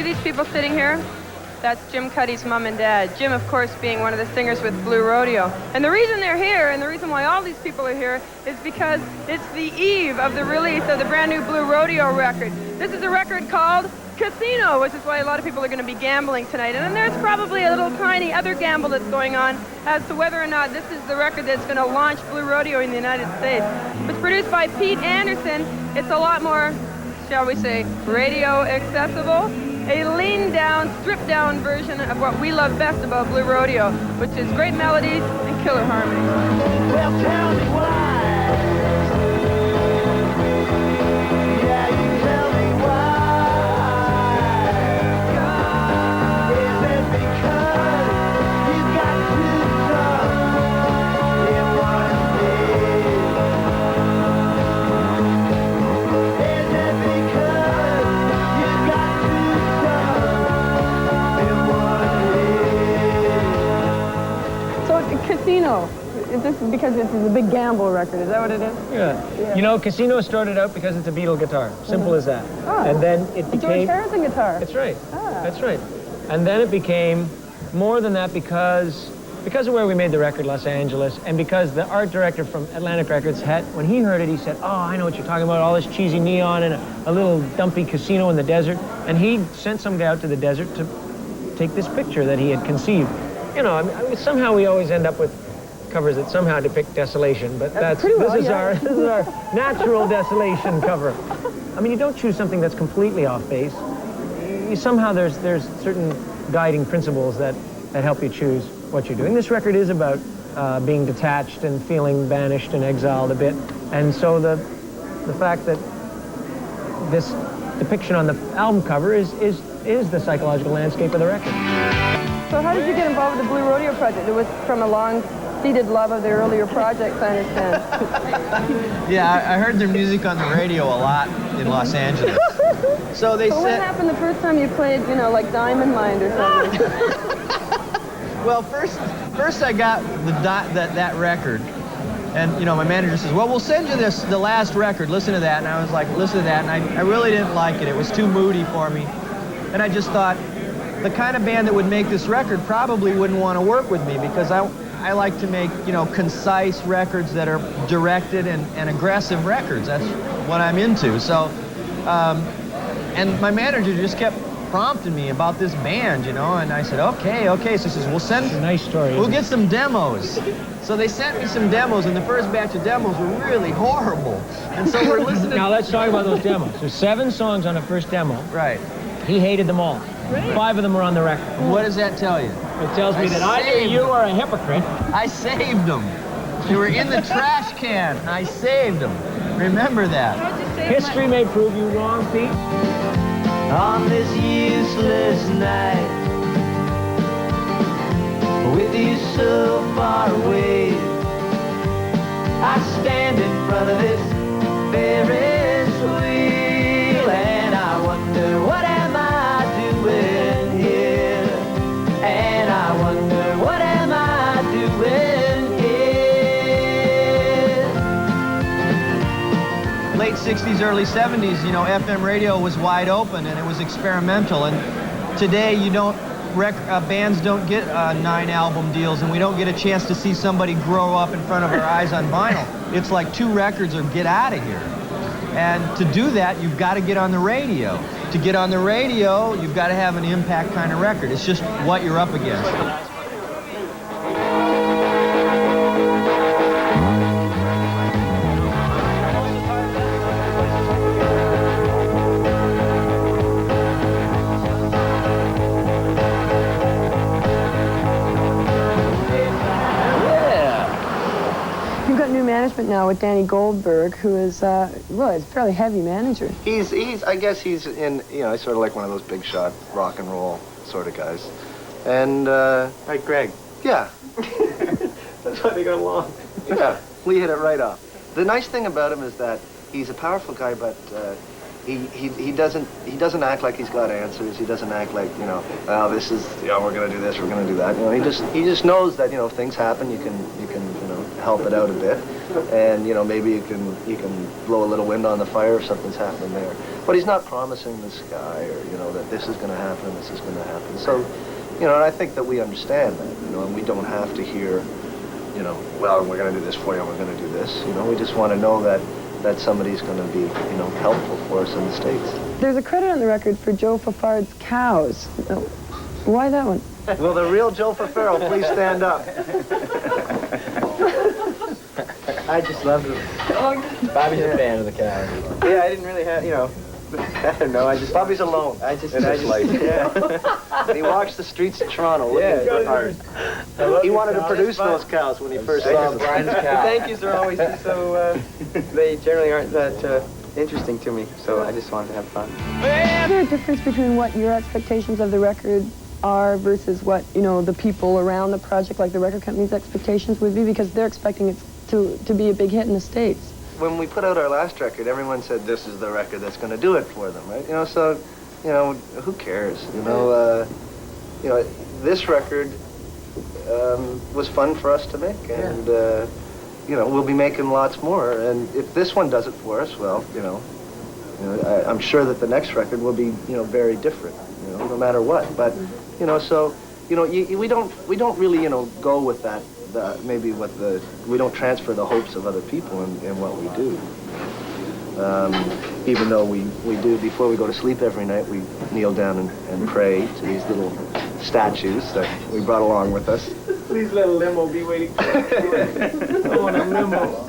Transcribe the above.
these people sitting here? That's Jim Cuddy's mom and dad. Jim, of course, being one of the singers with Blue Rodeo. And the reason they're here, and the reason why all these people are here, is because it's the eve of the release of the brand new Blue Rodeo record. This is a record called Casino, which is why a lot of people are going to be gambling tonight. And then there's probably a little tiny other gamble that's going on as to whether or not this is the record that's going to launch Blue Rodeo in the United States. It's produced by Pete Anderson. It's a lot more, shall we say, radio accessible. A lean-down, stripped-down version of what we love best about Blue Rodeo, which is great melodies and killer harmonies. Well, tell me why. Yeah, you tell me why. Is it because you got too tough in one day? Is it because you got too So, Casino. This is because this is a big gamble record. Is that what it is? Yeah. You know, Casino started out because it's a Beatle guitar. Simple as that. Oh. And then it became... George Harrison guitar. That's right. Ah. That's right. And then it became more than that because of where we made the record, Los Angeles, and because the art director from Atlantic Records had, when he heard it, he said, oh, I know what you're talking about, all this cheesy neon and a little dumpy casino in the desert. And he sent some guy out to the desert to take this picture that he had conceived. You know, I mean, somehow we always end up with covers that somehow depict desolation, but this is our natural desolation cover. I mean, you don't choose something that's completely off base. Somehow there's certain guiding principles that help you choose what you're doing. This record is about being detached and feeling banished and exiled a bit, and so the fact that this depiction on the album cover is the psychological landscape of the record. So how did you get involved with the Blue Rodeo project? It was from a long-seated love of the earlier projects, I understand. Yeah, I heard their music on the radio a lot in Los Angeles. So they So what happened the first time you played, you know, like Diamond Mind or something? Well, first I got that record, and you know, my manager says, well, we'll send you the last record, listen to that. And I was like, listen to that, and I really didn't like it. It was too moody for me. And I just thought, the kind of band that would make this record probably wouldn't want to work with me, because I like to make, you know, concise records that are directed and aggressive records. That's what I'm into. So, and my manager just kept prompting me about this band, you know, and I said, okay. So he says, we'll send... It's a nice story. We'll get some demos. So they sent me some demos, and the first batch of demos were really horrible. And so we're listening... Now, let's talk about those demos. There's 7 songs on the first demo. Right. He hated them all. Really? 5 of them were on the record. What does that tell you? It tells me that either you are a hypocrite. I saved them. They were in the trash can. I saved them. Remember that. History may prove you wrong, Pete. on this useless night. With you so far away, I stand in front of this Ferris wheel, and I wonder, what am I doing here? And I wonder, what am I doing here? Late 60s, early 70s, you know, FM radio was wide open and it was experimental. And today you don't, bands don't get 9 album deals, and we don't get a chance to see somebody grow up in front of our eyes on vinyl. It's like 2 records or get out of here. And to do that, you've got to get on the radio. To get on the radio, you've got to have an impact kind of record. It's just what you're up against. You've got new management now with Danny Goldberg, who is, well, is a fairly heavy manager. I guess he's in, you know, he's sort of like one of those big shot rock and roll sort of guys. And, Like Greg. yeah. That's why they got along. Yeah, Lee hit it right off. The nice thing about him is that he's a powerful guy, but he doesn't act like he's got answers. He doesn't act like, you know, oh, this is, you know, we're gonna do this, we're gonna do that. You know, he just knows that, you know, if things happen, you can you know, help it out a bit. and you know, maybe you can blow a little wind on the fire if something's happening there. But he's not promising the sky, or you know, that this is going to happen and this is going to happen. So, you know, and I think that we understand that, you know, and we don't have to hear, you know, well, we're going to do this for you, and we're going to do this. You know, we just want to know that somebody's going to be, you know, helpful for us in the States. There's a credit on the record for Joe Fafard's cows. Why that one? Will the real Joe Fafaro please stand up? I just love them. Bobby's a fan of the cows. Yeah, I didn't really have, you know, I don't know, Bobby's alone. Yeah. He walks the streets of Toronto. Yeah, hard. He wanted to produce those cows when he first saw them. Thank yous are always so, they generally aren't that interesting to me, so I just wanted to have fun. Is there a difference between what your expectations of the record are versus what, you know, the people around the project, like the record company's expectations would be? Because they're expecting it to be a big hit in the States. When we put out our last record, everyone said this is the record that's going to do it for them, right? You know, so, you know, who cares? You know, this record was fun for us to make, and you know, we'll be making lots more. And if this one does it for us, well, you know, I'm sure that the next record will be, you know, very different, you know, no matter what. But, you know, so, you know, we don't really, you know, go with that. We don't transfer the hopes of other people in what we do. Even though we do, before we go to sleep every night, we kneel down and pray to these little statues that we brought along with us. Please let a limo be waiting for us. I want a limo.